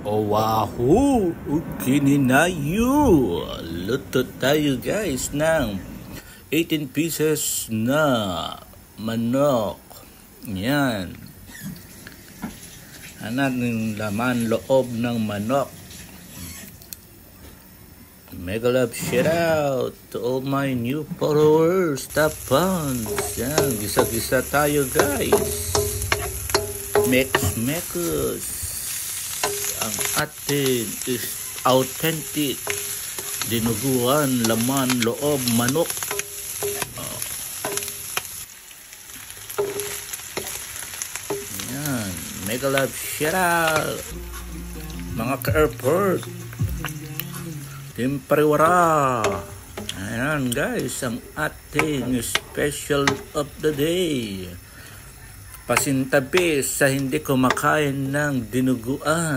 Wahoo! Ukininayo! Luto tayo guys ng 18 pieces na manok. Yan. Yung laman loob ng manok. Mega love shout out to all my new followers, top fans. Yan, gisa-gisa tayo guys. Mekos. Ang atin is authentic dinuguan, laman, loob, manok. Yan, mega love shout out mga ka-airport, Team Pariwara. Ayan guys, ang ating special of the day, pasintabi sa hindi kumakain ng dinuguan.